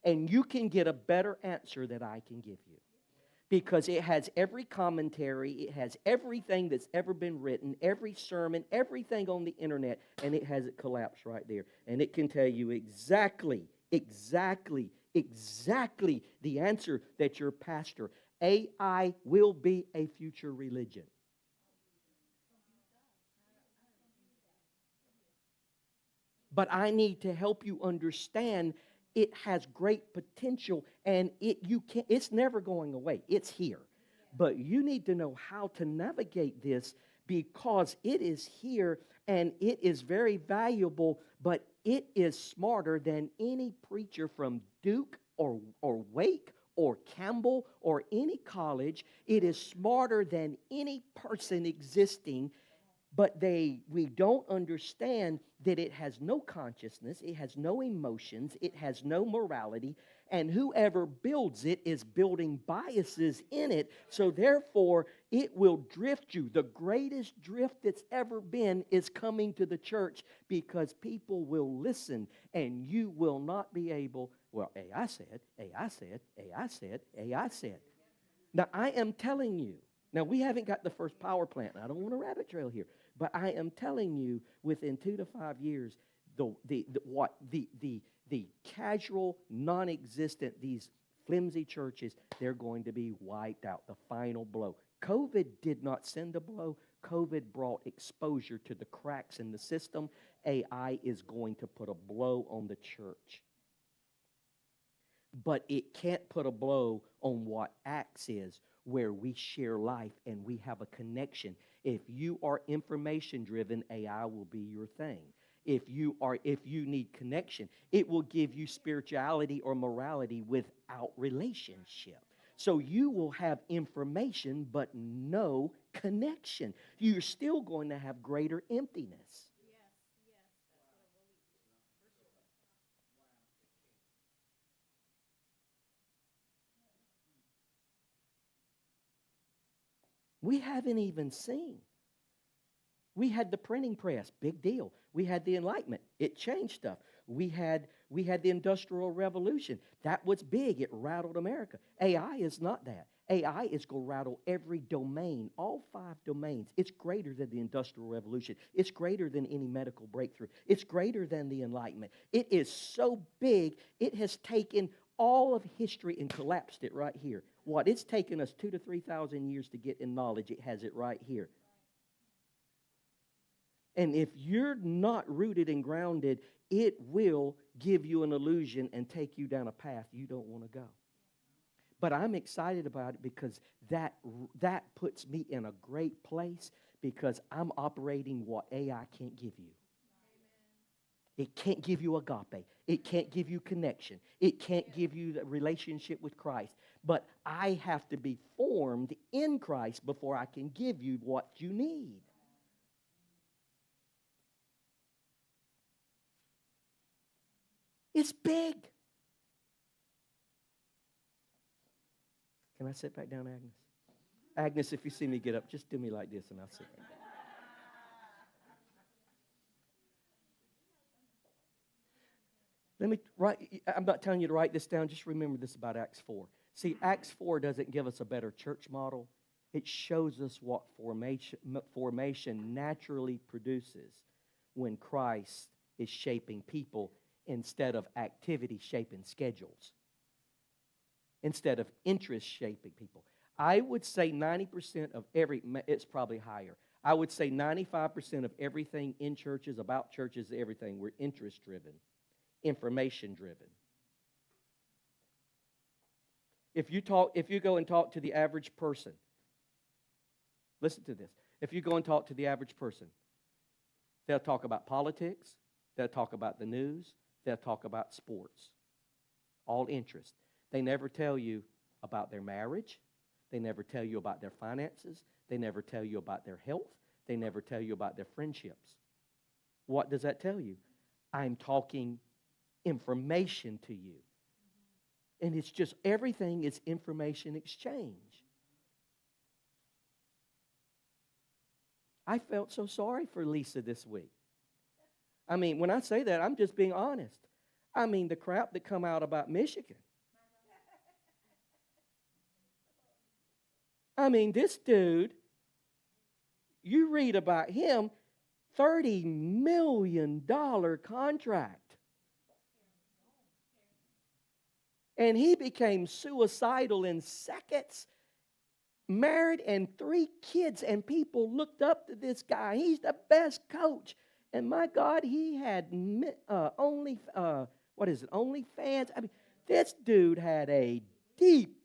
and you can get a better answer that I can give you. Because it has every commentary, it has everything that's ever been written, every sermon, everything on the internet, and it has it collapsed right there. And it can tell you exactly the answer that your pastor. AI will be a future religion. But I need to help you understand it has great potential and it's never going away. It's here. But you need to know how to navigate this because it is here and it is very valuable, but it is smarter than any preacher from Duke or Wake or Campbell or any college. It is smarter than any person existing. But we don't understand that it has no consciousness, it has no emotions, it has no morality, and whoever builds it is building biases in it, so therefore it will drift you. The greatest drift that's ever been is coming to the church because people will listen and you will not be able, well, AI said. Now, I am telling you, now we haven't got the first power plant, and I don't want a rabbit trail here. But I am telling you, within 2 to 5 years, the casual, non-existent, these flimsy churches, they're going to be wiped out. The final blow. COVID did not send a blow. COVID brought exposure to the cracks in the system. AI is going to put a blow on the church. But it can't put a blow on what Acts is, where we share life and we have a connection. If you are information driven, AI will be your thing. If you need connection, it will give you spirituality or morality without relationship. So you will have information but no connection. You're still going to have greater emptiness. We haven't even seen. We had the printing press, big deal. We had the Enlightenment, it changed stuff. We had the Industrial Revolution. That was big. It rattled America. AI is not that. AI is going to rattle every domain, all 5 domains. It's greater than the Industrial Revolution. It's greater than any medical breakthrough. It's greater than the Enlightenment. It is so big, it has taken all of history and collapsed it right here. What? It's taken us 2,000 to 3,000 years to get in knowledge. It has it right here. And if you're not rooted and grounded, it will give you an illusion and take you down a path you don't want to go. But I'm excited about it because that puts me in a great place because I'm operating what AI can't give you. It can't give you agape. It can't give you connection. It can't give you the relationship with Christ. But I have to be formed in Christ before I can give you what you need. It's big. Can I sit back down, Agnes? Agnes, if you see me get up, just do me like this and I'll sit back down. I'm not telling you to write this down. Just remember this about Acts 4. See, Acts 4 doesn't give us a better church model. It shows us what formation naturally produces when Christ is shaping people instead of activity shaping schedules, instead of interest shaping people. I would say 90% of it's probably higher. I would say 95% of everything in churches, about churches, everything, we're interest driven, information driven. If you go and talk to the average person, listen to this. If you go and talk to the average person, they'll talk about politics, they'll talk about the news, they'll talk about sports. All interest. They never tell you about their marriage. They never tell you about their finances. They never tell you about their health. They never tell you about their friendships. What does that tell you? I'm talking information to you. And it's just everything is information exchange. I felt so sorry for Lisa this week. I mean, when I say that, I'm just being honest. I mean, the crap that come out about Michigan. I mean, this dude, you read about him, $30 million contract. And he became suicidal in seconds, married and 3 kids, and people looked up to this guy. He's the best coach. And my God, he had OnlyFans. I mean, this dude had a deep.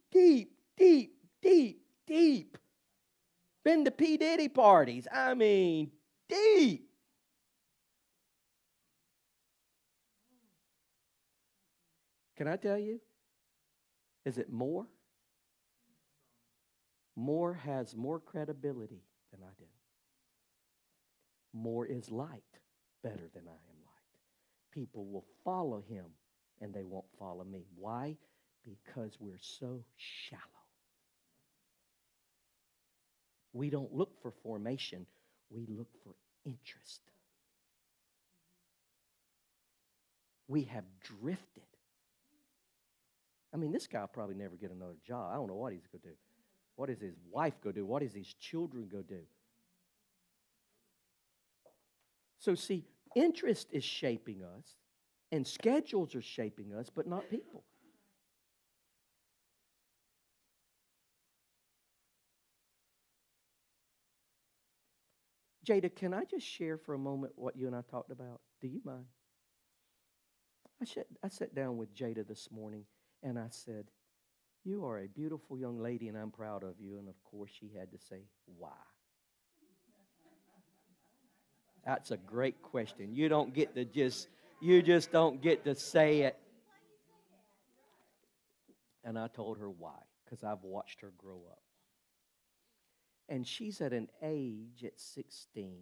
Been to P. Diddy parties. I mean, deep. Can I tell you? Is it more? More has more credibility than I do. More is light, better than I am light. People will follow him and they won't follow me. Why? Because we're so shallow. We don't look for formation, we look for interest. We have drifted. I mean, this guy will probably never get another job. I don't know what he's going to do. What is his wife going to do? What is his children going to do? So see, interest is shaping us, and schedules are shaping us, but not people. Jada, can I just share for a moment what you and I talked about? Do you mind? I sat down with Jada this morning, and I said, you are a beautiful young lady, and I'm proud of you. And, of course, she had to say, why? That's a great question. You just don't get to say it. And I told her why. because I've watched her grow up. And she's at an age at 16.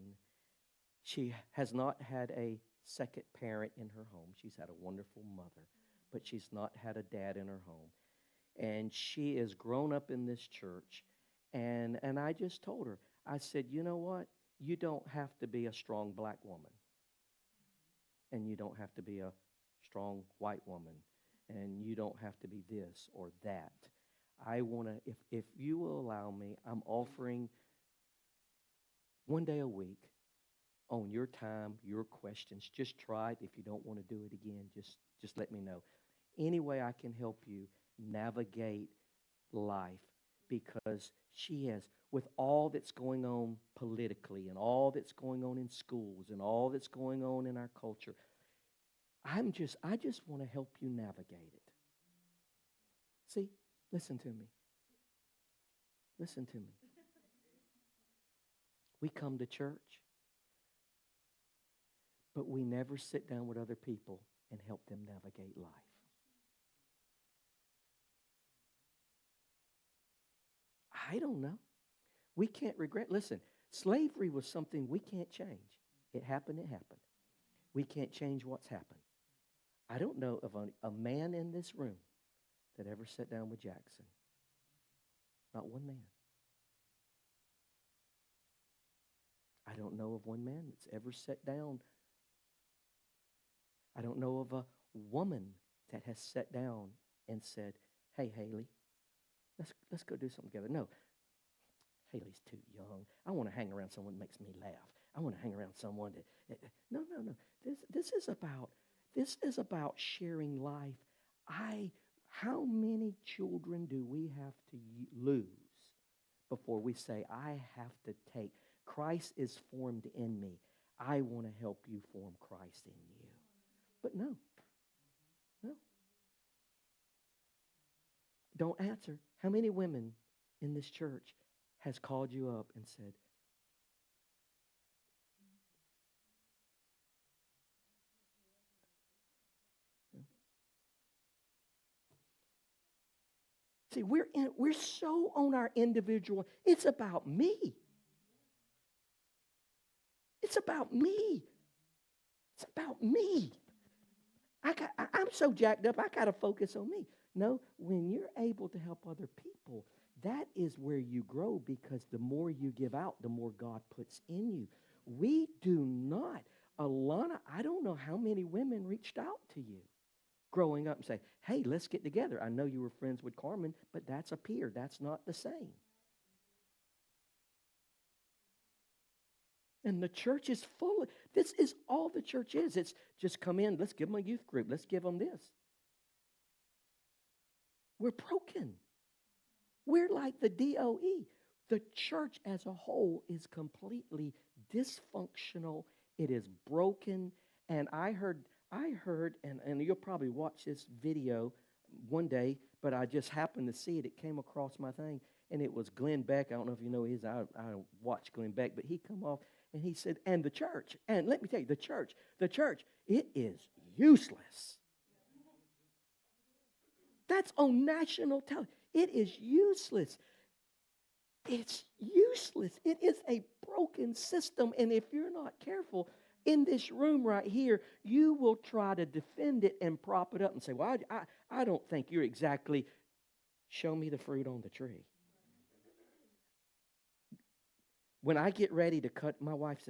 She has not had a second parent in her home. She's had a wonderful mother, but she's not had a dad in her home. And she is grown up in this church. And I just told her, I said, you know what? You don't have to be a strong black woman. And you don't have to be a strong white woman. And you don't have to be this or that. I want to, if you will allow me, I'm offering one day a week on your time, your questions. Just try it. If you don't want to do it again, just let me know. Any way I can help you navigate life, because she has, with all that's going on politically and all that's going on in schools and all that's going on in our culture, I just want to help you navigate it. See, listen to me. Listen to me. We come to church, but we never sit down with other people and help them navigate life. I don't know. We can't regret. Listen, slavery was something we can't change. It happened, it happened. We can't change what's happened. I don't know of a man in this room that ever sat down with Jackson. Not one man. I don't know of one man that's ever sat down. I don't know of a woman that has sat down and said, hey, Haley, let's go do something together. No, Haley's too young. I want to hang around someone that makes me laugh. I want to hang around someone that no. This is about sharing life. How many children do we have to lose before we say, I have to take, Christ is formed in me. I want to help you form Christ in you. But no. Don't answer. How many women in this church has called you up and said, see, we're so on our individual. It's about me. It's about me. It's about me. I'm so jacked up, I got to focus on me. No, when you're able to help other people, that is where you grow, because the more you give out, the more God puts in you. We do not. Alana, I don't know how many women reached out to you growing up and say, hey, let's get together. I know you were friends with Carmen, but that's a peer. That's not the same. And the church is full. This is all the church is. It's just come in, let's give them a youth group. Let's give them this. We're broken. We're like the DOE. The church as a whole is completely dysfunctional. It is broken. And I heard, and you'll probably watch this video one day, but I just happened to see it. It came across my thing, and it was Glenn Beck. I don't know if you know his. I watched Glenn Beck, but he come off, and he said, and the church, and let me tell you, the church, it is useless. That's on national television. It is useless. It's useless. It is a broken system. And if you're not careful, in this room right here, you will try to defend it and prop it up and say, well, I don't think you're exactly, show me the fruit on the tree. When I get ready to cut, my wife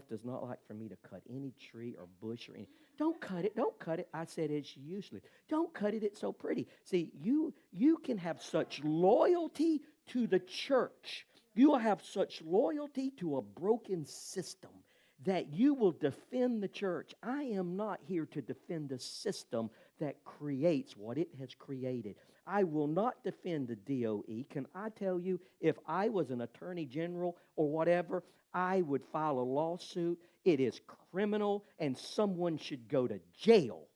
does not like for me to cut any tree or bush or anything. Don't cut it. I said it's useless. Don't cut it, it's so pretty. See, you can have such loyalty to the church. You will have such loyalty to a broken system that you will defend the church. I am not here to defend the system that creates what it has created. I will not defend the DOE. Can I tell you, if I was an attorney general or whatever, I would file a lawsuit. It is criminal, and someone should go to jail.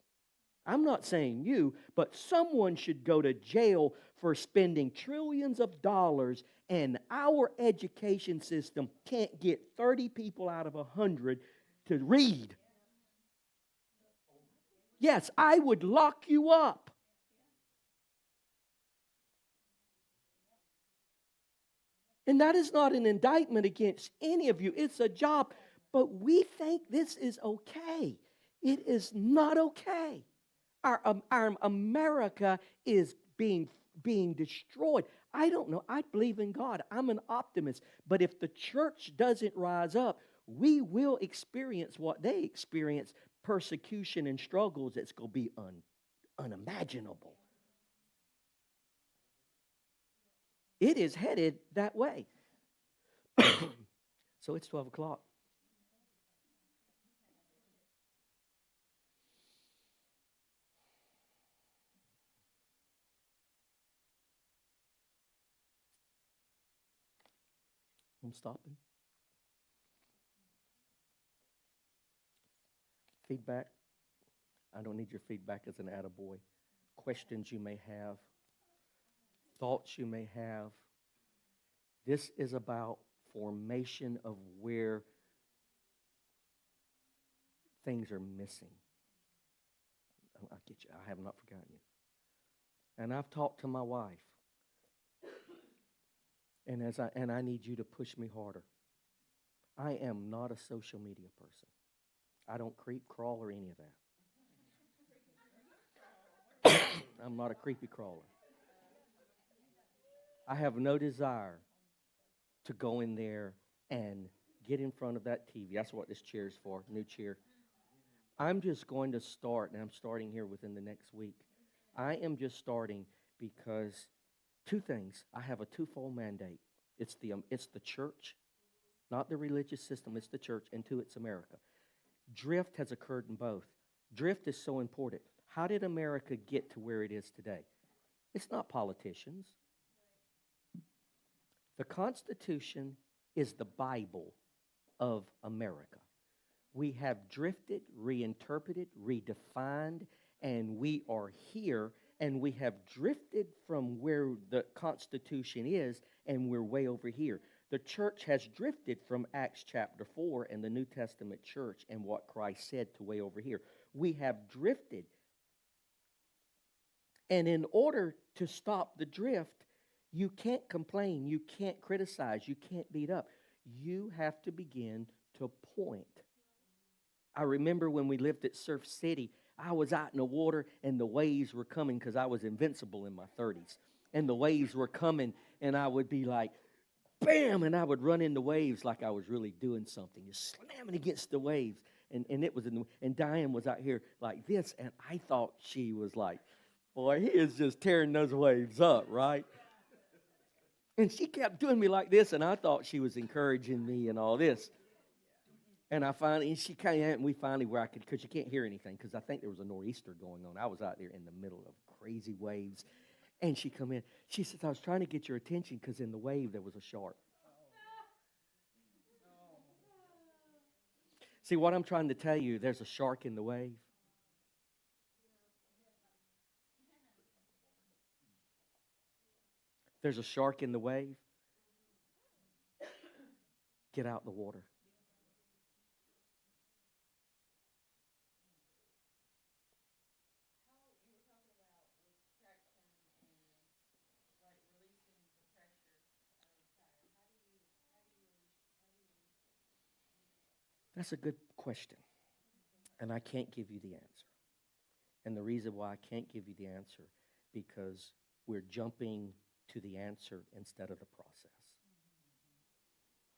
I'm not saying you, but someone should go to jail for spending trillions of dollars, and our education system can't get 30 people out of 100 to read. Yes, I would lock you up. And that is not an indictment against any of you. It's a job. But we think this is okay. It is not okay. Our America is being destroyed. I don't know. I believe in God. I'm an optimist. But if the church doesn't rise up, we will experience what they experience, persecution and struggles that's going to be unimaginable. It is headed that way. So it's 12 o'clock. I'm stopping. Feedback. I don't need your feedback as an attaboy. Questions you may have, thoughts you may have. This is about formation of where things are missing. I get you. I have not forgotten you. And I've talked to my wife. And I need you to push me harder. I am not a social media person. I don't creep, crawl, or any of that. I'm not a creepy crawler. I have no desire to go in there and get in front of that TV. That's what this chair is for, new chair. I'm just going to start, and I'm starting here within the next week. I am just starting because two things. I have a twofold mandate. It's the church, not the religious system. It's the church, and two, it's America. Drift has occurred in both. Drift is so important. How did America get to where it is today? It's not politicians. The Constitution is the Bible of America. We have drifted, reinterpreted, redefined, and we are here, and we have drifted from where the Constitution is, and we're way over here. The church has drifted from Acts chapter 4 and the New Testament church and what Christ said to way over here. We have drifted. And in order to stop the drift, you can't complain, you can't criticize, you can't beat up. You have to begin to point. I remember when we lived at Surf City, I was out in the water and the waves were coming because I was invincible in my 30s. And the waves were coming and I would be like, bam, and I would run in the waves like I was really doing something, just slamming against the waves. And it was and Diane was out here like this, and I thought she was like, boy, he is just tearing those waves up, right? And she kept doing me like this, and I thought she was encouraging me and all this. And she came out, and we finally where I could, because you can't hear anything, because I think there was a nor'easter going on. I was out there in the middle of crazy waves. And she come in. She says, I was trying to get your attention because in the wave there was a shark. See, what I'm trying to tell you, there's a shark in the wave. There's a shark in the wave. Get out the water. That's a good question. And I can't give you the answer. And the reason why I can't give you the answer, because we're jumping to the answer instead of the process.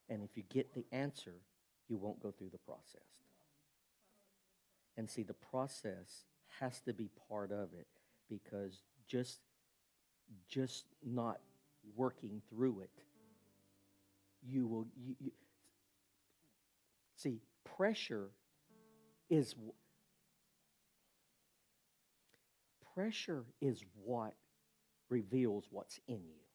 And if you get the answer, you won't go through the process. And see, the process has to be part of it, because just not working through it, you see, pressure is what reveals what's in you.